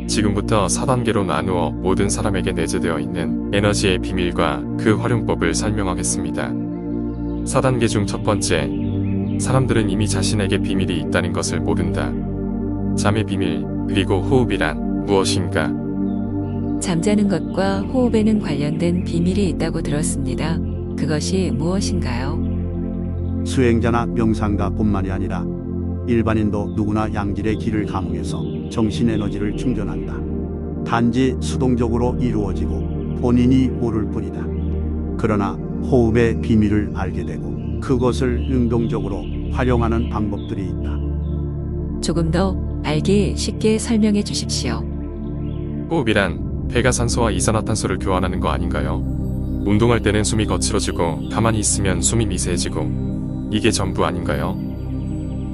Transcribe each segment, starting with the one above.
지금부터 4단계로 나누어 모든 사람에게 내재되어 있는 에너지의 비밀과 그 활용법을 설명하겠습니다. 4단계 중 첫 번째, 사람들은 이미 자신에게 비밀이 있다는 것을 모른다. 잠의 비밀, 그리고 호흡이란 무엇인가? 잠자는 것과 호흡에는 관련된 비밀이 있다고 들었습니다. 그것이 무엇인가요? 수행자나 명상가뿐만이 아니라 일반인도 누구나 양질의 길을 감응해서 정신 에너지를 충전한다. 단지 수동적으로 이루어지고 본인이 모를 뿐이다. 그러나 호흡의 비밀을 알게 되고 그것을 능동적으로 활용하는 방법들이 있다. 조금 더 알기 쉽게 설명해 주십시오. 호흡이란 폐가 산소와 이산화탄소를 교환하는 거 아닌가요? 운동할 때는 숨이 거칠어지고 가만히 있으면 숨이 미세해지고 이게 전부 아닌가요?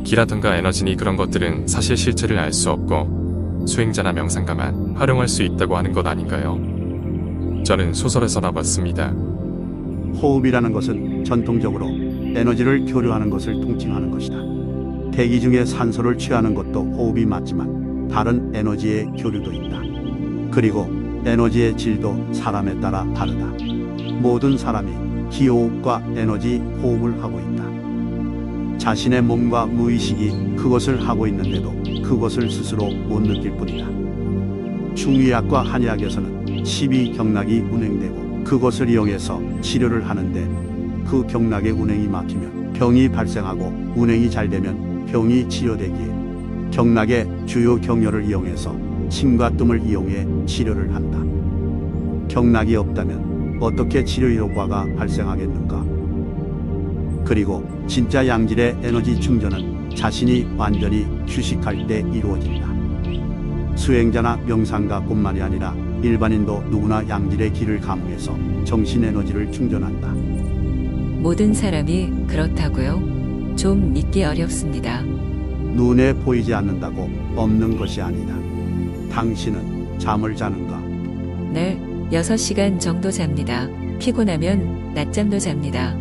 기라든가 에너지니 그런 것들은 사실 실체를 알 수 없고 수행자나 명상가만 활용할 수 있다고 하는 것 아닌가요? 저는 소설에서나 봤습니다. 호흡이라는 것은 전통적으로 에너지를 교류하는 것을 통칭하는 것이다. 대기 중에 산소를 취하는 것도 호흡이 맞지만 다른 에너지의 교류도 있다. 그리고 에너지의 질도 사람에 따라 다르다. 모든 사람이 기호흡과 에너지 호흡을 하고 있다. 자신의 몸과 무의식이 그것을 하고 있는데도 그것을 스스로 못 느낄 뿐이다. 중의학과 한의학에서는 12경락이 운행되고 그것을 이용해서 치료를 하는데 그 경락의 운행이 막히면 병이 발생하고 운행이 잘 되면 병이 치료되기에 경락의 주요 경혈을 이용해서 침과 뜸을 이용해 치료를 한다. 경락이 없다면 어떻게 치료 효과가 발생하겠는가? 그리고 진짜 양질의 에너지 충전은 자신이 완전히 휴식할 때 이루어진다. 수행자나 명상가뿐만이 아니라 일반인도 누구나 양질의 길을 감응해서 정신 에너지를 충전한다. 모든 사람이 그렇다고요? 좀 믿기 어렵습니다. 눈에 보이지 않는다고 없는 것이 아니다. 당신은 잠을 자는가? 네, 6시간 정도 잡니다. 피곤하면 낮잠도 잡니다.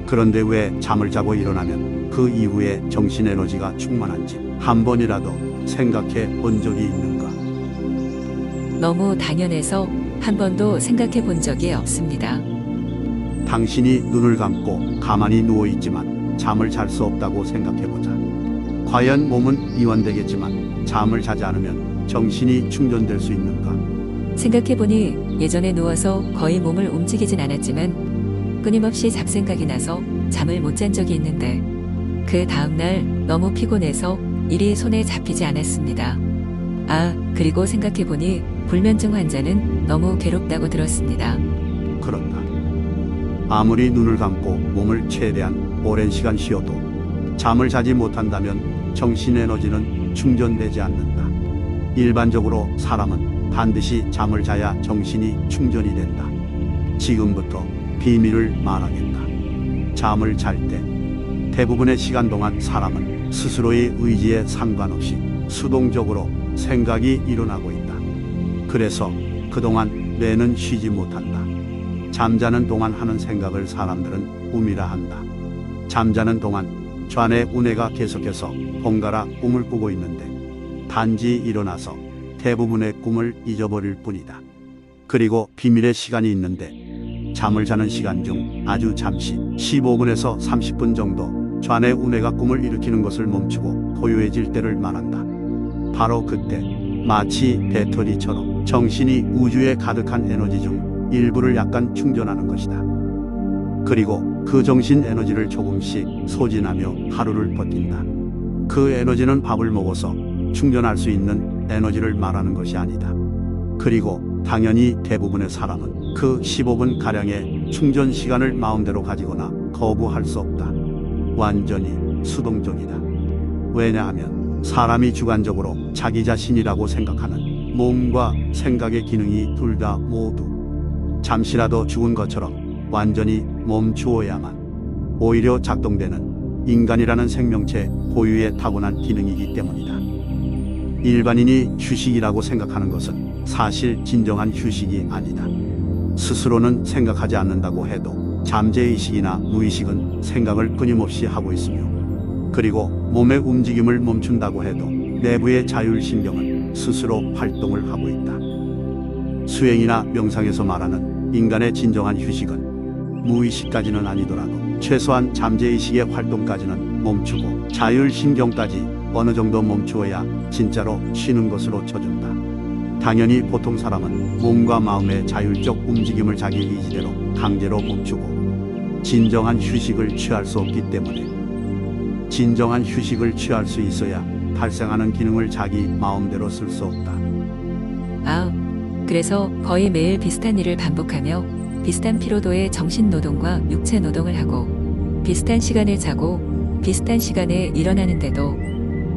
그런데 왜 잠을 자고 일어나면 그 이후에 정신 에너지가 충만한지 한 번이라도 생각해 본 적이 있는가? 너무 당연해서 한 번도 생각해 본 적이 없습니다. 당신이 눈을 감고 가만히 누워 있지만 잠을 잘 수 없다고 생각해 보자. 과연 몸은 이완되겠지만 잠을 자지 않으면 정신이 충전될 수 있는가? 생각해보니 예전에 누워서 거의 몸을 움직이진 않았지만 끊임없이 잡생각이 나서 잠을 못 잔 적이 있는데 그 다음날 너무 피곤해서 일이 손에 잡히지 않았습니다. 아, 그리고 생각해보니 불면증 환자는 너무 괴롭다고 들었습니다. 그렇다. 아무리 눈을 감고 몸을 최대한 오랜 시간 쉬어도 잠을 자지 못한다면 정신 에너지는 충전되지 않는다. 일반적으로 사람은 반드시 잠을 자야 정신이 충전이 된다. 지금부터 비밀을 말하겠다. 잠을 잘 때 대부분의 시간 동안 사람은 스스로의 의지에 상관없이 수동적으로 생각이 일어나고 있다. 그래서 그동안 뇌는 쉬지 못한다. 잠자는 동안 하는 생각을 사람들은 꿈이라 한다. 잠자는 동안 좌뇌 우뇌가 계속해서 번갈아 꿈을 꾸고 있는데 단지 일어나서 대부분의 꿈을 잊어버릴 뿐이다. 그리고 비밀의 시간이 있는데 잠을 자는 시간 중 아주 잠시 15분에서 30분 정도 좌뇌 우뇌가 꿈을 일으키는 것을 멈추고 고요해질 때를 말한다. 바로 그때 마치 배터리처럼 정신이 우주에 가득한 에너지 중 일부를 약간 충전하는 것이다. 그리고 그 정신 에너지를 조금씩 소진하며 하루를 버틴다. 그 에너지는 밥을 먹어서 충전할 수 있는 에너지를 말하는 것이 아니다. 그리고 당연히 대부분의 사람은 그 15분가량의 충전 시간을 마음대로 가지거나 거부할 수 없다. 완전히 수동적이다. 왜냐하면 사람이 주관적으로 자기 자신이라고 생각하는 몸과 생각의 기능이 둘 다 모두 잠시라도 죽은 것처럼 완전히 멈추어야만 오히려 작동되는 인간이라는 생명체 고유의 타고난 기능이기 때문이다. 일반인이 휴식이라고 생각하는 것은 사실 진정한 휴식이 아니다. 스스로는 생각하지 않는다고 해도 잠재의식이나 무의식은 생각을 끊임없이 하고 있으며 그리고 몸의 움직임을 멈춘다고 해도 내부의 자율신경은 스스로 활동을 하고 있다. 수행이나 명상에서 말하는 인간의 진정한 휴식은 무의식까지는 아니더라도 최소한 잠재의식의 활동까지는 멈추고 자율신경까지 어느 정도 멈추어야 진짜로 쉬는 것으로 쳐준다. 당연히 보통 사람은 몸과 마음의 자율적 움직임을 자기 의지대로 강제로 멈추고 진정한 휴식을 취할 수 없기 때문에 진정한 휴식을 취할 수 있어야 발생하는 기능을 자기 마음대로 쓸 수 없다. 그래서 거의 매일 비슷한 일을 반복하며 비슷한 피로도의 정신 노동과 육체 노동을 하고 비슷한 시간에 자고 비슷한 시간에 일어나는데도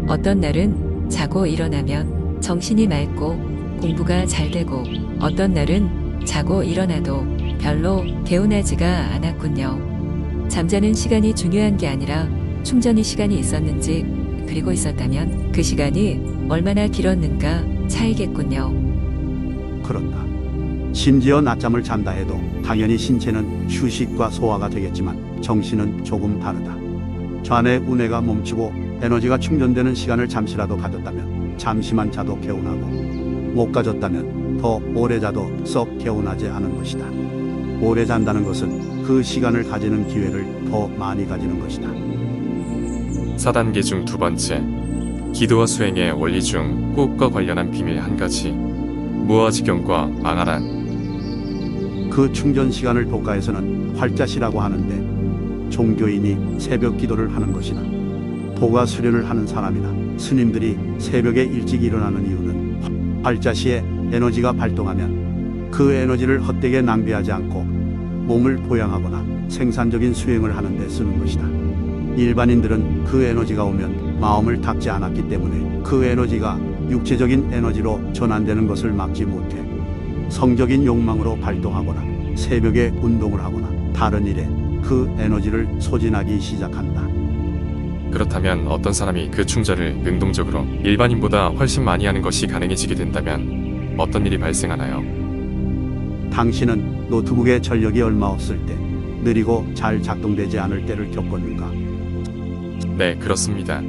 어떤 날은 자고 일어나면 정신이 맑고 공부가 잘 되고 어떤 날은 자고 일어나도 별로 개운하지가 않았군요. 잠자는 시간이 중요한 게 아니라 충전이 시간이 있었는지 그리고 있었다면 그 시간이 얼마나 길었는가 차이겠군요. 그렇다. 심지어 낮잠을 잔다 해도 당연히 신체는 휴식과 소화가 되겠지만 정신은 조금 다르다. 좌뇌 우뇌가 멈추고 에너지가 충전되는 시간을 잠시라도 가졌다면 잠시만 자도 개운하고 못 가졌다면 더 오래 자도 썩 개운하지 않은 것이다. 오래 잔다는 것은 그 시간을 가지는 기회를 더 많이 가지는 것이다. 4단계 중 두 번째, 기도와 수행의 원리 중 호흡과 관련한 비밀 한 가지. 무아지경과 망아란. 그 충전 시간을 도가에서는 활자시라고 하는데 종교인이 새벽 기도를 하는 것이나 도가 수련을 하는 사람이나 스님들이 새벽에 일찍 일어나는 이유는 활자시에 에너지가 발동하면 그 에너지를 헛되게 낭비하지 않고 몸을 보양하거나 생산적인 수행을 하는 데 쓰는 것이다. 일반인들은 그 에너지가 오면 마음을 닦지 않았기 때문에 그 에너지가 육체적인 에너지로 전환되는 것을 막지 못해 성적인 욕망으로 발동하거나 새벽에 운동을 하거나 다른 일에 그 에너지를 소진하기 시작한다. 그렇다면 어떤 사람이 그 충전을 능동적으로 일반인보다 훨씬 많이 하는 것이 가능해지게 된다면 어떤 일이 발생하나요? 당신은 노트북에 전력이 얼마 없을 때 느리고 잘 작동되지 않을 때를 겪었는가? 네, 그렇습니다.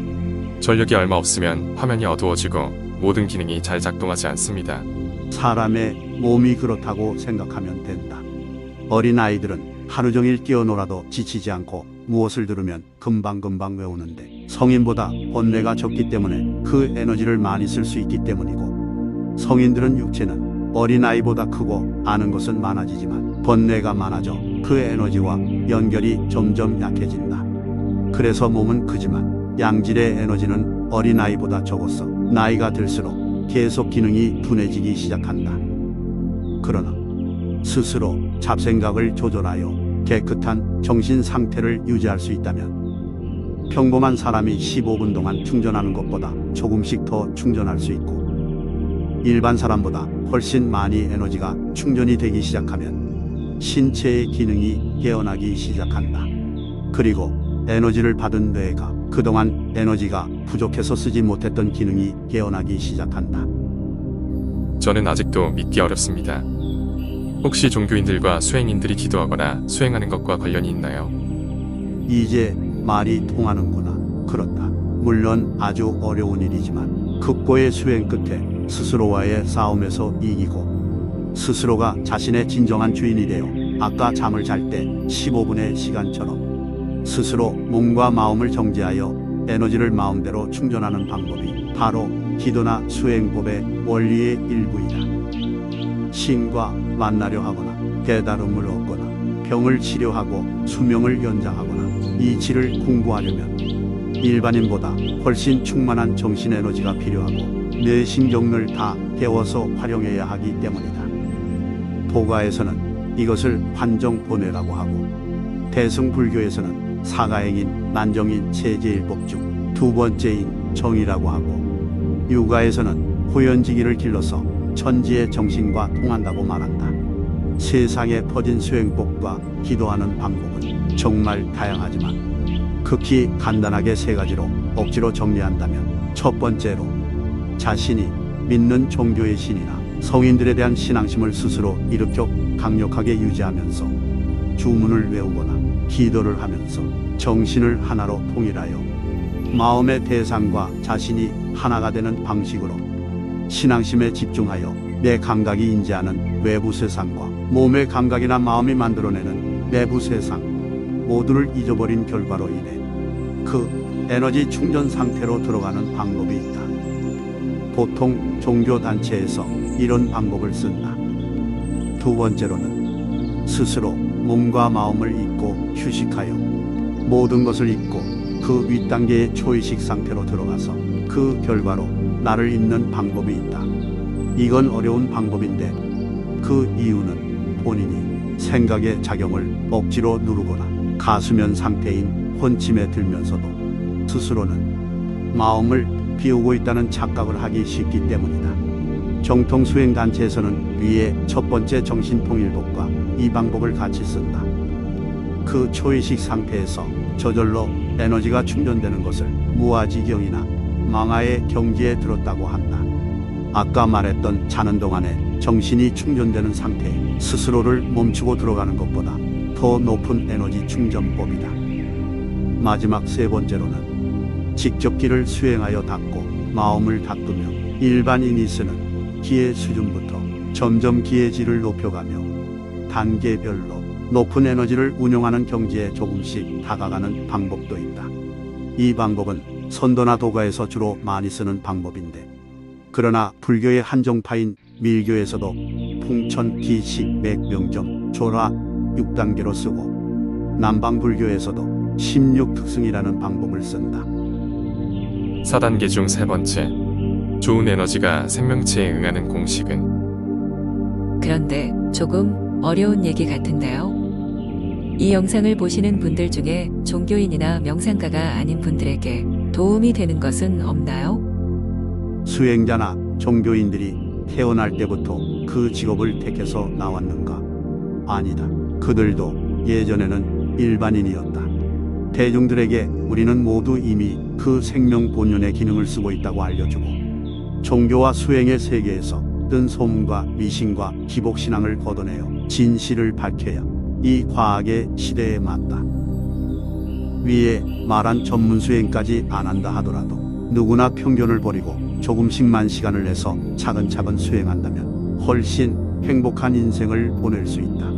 전력이 얼마 없으면 화면이 어두워지고 모든 기능이 잘 작동하지 않습니다. 사람의 몸이 그렇다고 생각하면 된다. 어린 아이들은 하루 종일 뛰어놀아도 지치지 않고 무엇을 들으면 금방금방 외우는데 성인보다 번뇌가 적기 때문에 그 에너지를 많이 쓸 수 있기 때문이고, 성인들은 육체는 어린아이보다 크고 아는 것은 많아지지만 번뇌가 많아져 그 에너지와 연결이 점점 약해진다. 그래서 몸은 크지만 양질의 에너지는 어린아이보다 적어서 나이가 들수록 계속 기능이 둔해지기 시작한다. 그러나 스스로 잡생각을 조절하여 깨끗한 정신 상태를 유지할 수 있다면 평범한 사람이 15분 동안 충전하는 것보다 조금씩 더 충전할 수 있고, 일반 사람보다 훨씬 많이 에너지가 충전이 되기 시작하면 신체의 기능이 깨어나기 시작한다. 그리고 에너지를 받은 뇌가 그동안 에너지가 부족해서 쓰지 못했던 기능이 깨어나기 시작한다. 저는 아직도 믿기 어렵습니다. 혹시 종교인들과 수행인들이 기도하거나 수행하는 것과 관련이 있나요? 이제 말이 통하는구나. 그렇다. 물론 아주 어려운 일이지만 극고의 수행 끝에 스스로와의 싸움에서 이기고 스스로가 자신의 진정한 주인이 되어 아까 잠을 잘 때 15분의 시간처럼 스스로 몸과 마음을 정지하여 에너지를 마음대로 충전하는 방법이 바로 기도나 수행법의 원리의 일부이다. 신과 만나려 하거나 깨달음을 얻거나 병을 치료하고 수명을 연장하거나 이치를 공부하려면 일반인보다 훨씬 충만한 정신 에너지가 필요하고 뇌 신경을 다 깨워서 활용해야 하기 때문이다. 도가에서는 이것을 환정본회라고 하고, 대승불교에서는 사가행인 난정인 체제일법 중 두 번째인 정이라고 하고, 유가에서는 호연지기를 길러서 천지의 정신과 통한다고 말한다. 세상에 퍼진 수행법과 기도하는 방법은 정말 다양하지만 극히 간단하게 세 가지로 억지로 정리한다면, 첫 번째로 자신이 믿는 종교의 신이나 성인들에 대한 신앙심을 스스로 일으켜 강력하게 유지하면서 주문을 외우거나 기도를 하면서 정신을 하나로 통일하여 마음의 대상과 자신이 하나가 되는 방식으로 신앙심에 집중하여 내 감각이 인지하는 외부 세상과 몸의 감각이나 마음이 만들어내는 내부 세상 모두를 잊어버린 결과로 인해 그 에너지 충전 상태로 들어가는 방법이 있다. 보통 종교단체에서 이런 방법을 쓴다. 두 번째로는 스스로 몸과 마음을 잊고 휴식하여 모든 것을 잊고 그 윗단계의 초의식 상태로 들어가서 그 결과로 나를 잊는 방법이 있다. 이건 어려운 방법인데 그 이유는 본인이 생각의 작용을 억지로 누르거나 가수면 상태인 혼침에 들면서도 스스로는 마음을 비우고 있다는 착각을 하기 쉽기 때문이다. 정통 수행 단체에서는 위에 첫 번째 정신통일법과 이 방법을 같이 쓴다. 그 초의식 상태에서 저절로 에너지가 충전되는 것을 무아지경이나 망아의 경지에 들었다고 한다. 아까 말했던 자는 동안에 정신이 충전되는 상태에 스스로를 멈추고 들어가는 것보다 더 높은 에너지 충전법이다. 마지막 세 번째로는 직접 길을 수행하여 닦고 마음을 닦으며 일반인이 쓰는 기의 수준부터 점점 기의 질을 높여가며 단계별로 높은 에너지를 운용하는 경지에 조금씩 다가가는 방법도 있다. 이 방법은 선도나 도가에서 주로 많이 쓰는 방법인데 그러나 불교의 한정파인 밀교에서도 풍천, 기식, 맥명점, 조라 6단계로 쓰고 남방불교에서도 16특승이라는 방법을 쓴다. 4단계 중 세 번째, 좋은 에너지가 생명체에 응하는 공식은? 그런데 조금 어려운 얘기 같은데요. 이 영상을 보시는 분들 중에 종교인이나 명상가가 아닌 분들에게 도움이 되는 것은 없나요? 수행자나 종교인들이 태어날 때부터 그 직업을 택해서 나왔는가? 아니다. 그들도 예전에는 일반인이었다. 대중들에게 우리는 모두 이미 그 생명 본연의 기능을 쓰고 있다고 알려주고 종교와 수행의 세계에서 뜬 소문과 미신과 기복신앙을 걷어내어 진실을 밝혀야 이 과학의 시대에 맞다. 위에 말한 전문 수행까지 안 한다 하더라도 누구나 편견을 버리고 조금씩만 시간을 내서 차근차근 수행한다면 훨씬 행복한 인생을 보낼 수 있다.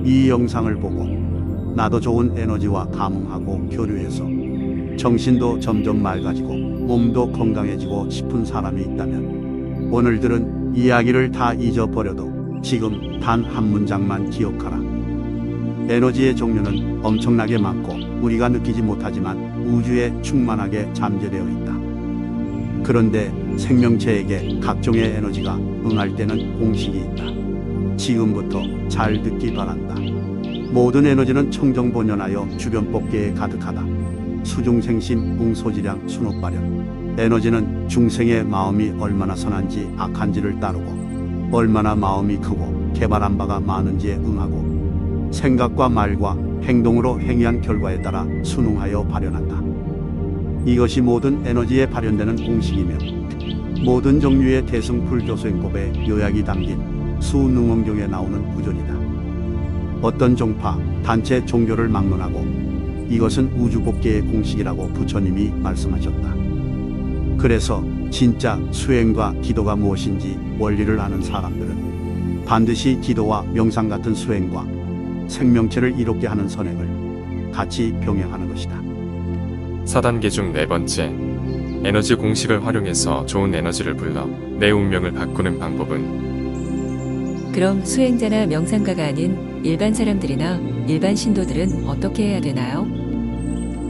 이 영상을 보고 나도 좋은 에너지와 감흥하고 교류해서 정신도 점점 맑아지고 몸도 건강해지고 싶은 사람이 있다면 오늘 들은 이야기를 다 잊어버려도 지금 단 한 문장만 기억하라. 에너지의 종류는 엄청나게 많고 우리가 느끼지 못하지만 우주에 충만하게 잠재되어 있다. 그런데 생명체에게 각종의 에너지가 응할 때는 공식이 있다. 지금부터 잘 듣기 바란다. 모든 에너지는 청정본연하여 주변 법계에 가득하다. 수중생심 웅소지량 순옥발현. 에너지는 중생의 마음이 얼마나 선한지 악한지를 따르고 얼마나 마음이 크고 개발한 바가 많은지에 응하고 생각과 말과 행동으로 행위한 결과에 따라 순응하여 발현한다. 이것이 모든 에너지에 발현되는 공식이며 모든 종류의 대승불교수행법의 요약이 담긴 수능엄경에 나오는 구절이다. 어떤 종파, 단체 종교를 막론하고 이것은 우주법계의 공식이라고 부처님이 말씀하셨다. 그래서 진짜 수행과 기도가 무엇인지 원리를 아는 사람들은 반드시 기도와 명상 같은 수행과 생명체를 이롭게 하는 선행을 같이 병행하는 것이다. 4단계 중 네 번째, 에너지 공식을 활용해서 좋은 에너지를 불러 내 운명을 바꾸는 방법은? 그럼 수행자나 명상가가 아닌 일반 사람들이나 일반 신도들은 어떻게 해야 되나요?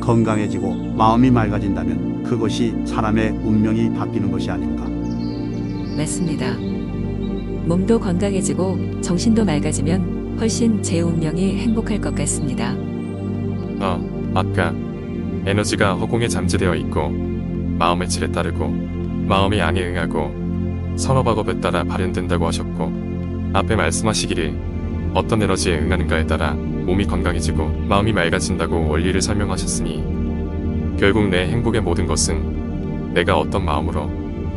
건강해지고 마음이 맑아진다면 그것이 사람의 운명이 바뀌는 것이 아닌가. 맞습니다. 몸도 건강해지고 정신도 맑아지면 훨씬 제 운명이 행복할 것 같습니다. 아까 에너지가 허공에 잠재되어 있고 마음의 질에 따르고 마음이 양에 응하고 선어박업에 따라 발현된다고 하셨고 앞에 말씀하시기를 어떤 에너지에 응하는가에 따라 몸이 건강해지고 마음이 맑아진다고 원리를 설명하셨으니 결국 내 행복의 모든 것은 내가 어떤 마음으로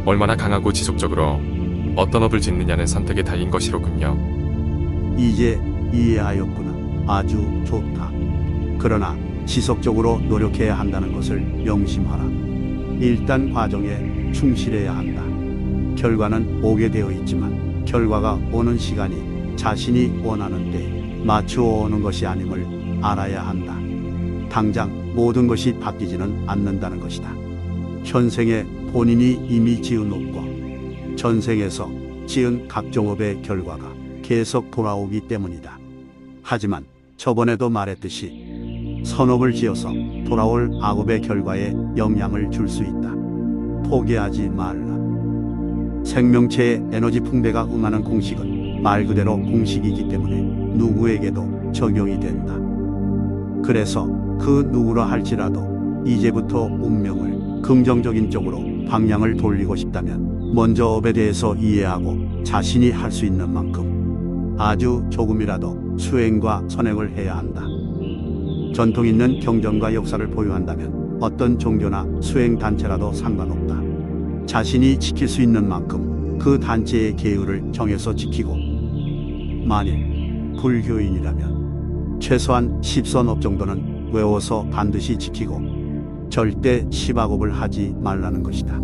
얼마나 강하고 지속적으로 어떤 업을 짓느냐는 선택에 달린 것이로군요. 이제 이해하였구나. 아주 좋다. 그러나 지속적으로 노력해야 한다는 것을 명심하라. 일단 과정에 충실해야 한다. 결과는 오게 되어 있지만 결과가 오는 시간이 자신이 원하는 때에 맞추어 오는 것이 아님을 알아야 한다. 당장 모든 것이 바뀌지는 않는다는 것이다. 현생에 본인이 이미 지은 업과 전생에서 지은 각종 업의 결과가 계속 돌아오기 때문이다. 하지만 저번에도 말했듯이 선업을 지어서 돌아올 악업의 결과에 영향을 줄 수 있다. 포기하지 말라. 생명체의 에너지 풍대가 응하는 공식은 말 그대로 공식이기 때문에 누구에게도 적용이 된다. 그래서 그 누구라 할지라도 이제부터 운명을 긍정적인 쪽으로 방향을 돌리고 싶다면 먼저 업에 대해서 이해하고 자신이 할 수 있는 만큼 아주 조금이라도 수행과 선행을 해야 한다. 전통 있는 경전과 역사를 보유한다면 어떤 종교나 수행 단체라도 상관없다. 자신이 지킬 수 있는 만큼 그 단체의 계율을 정해서 지키고, 만일 불교인이라면 최소한 10선업 정도는 외워서 반드시 지키고 절대 시박업을 하지 말라는 것이다.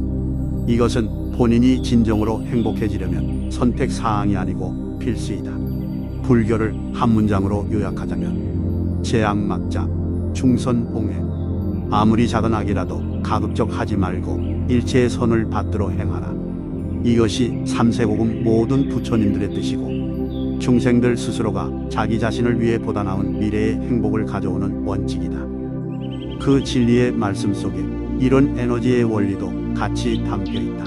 이것은 본인이 진정으로 행복해지려면 선택사항이 아니고 필수이다. 불교를 한 문장으로 요약하자면 제약막자, 충선봉해. 아무리 작은 악이라도 가급적 하지 말고 일체의 선을 받들어 행하라. 이것이 삼세고금 모든 부처님들의 뜻이고 중생들 스스로가 자기 자신을 위해 보다 나은 미래의 행복을 가져오는 원칙이다. 그 진리의 말씀 속에 이런 에너지의 원리도 같이 담겨 있다.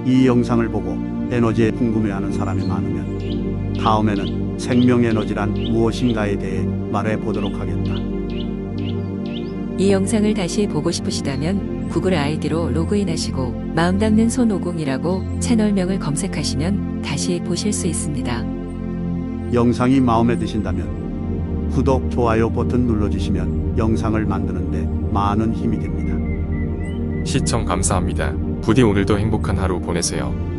이 영상을 보고 에너지에 궁금해하는 사람이 많으면 다음에는 생명 에너지란 무엇인가에 대해 말해 보도록 하겠다. 이 영상을 다시 보고 싶으시다면 구글 아이디로 로그인하시고 마음 닿는 손오공이라고 채널명을 검색하시면 다시 보실 수 있습니다. 영상이 마음에 드신다면 구독, 좋아요 버튼 눌러주시면 영상을 만드는데 많은 힘이 됩니다. 시청 감사합니다. 부디 오늘도 행복한 하루 보내세요.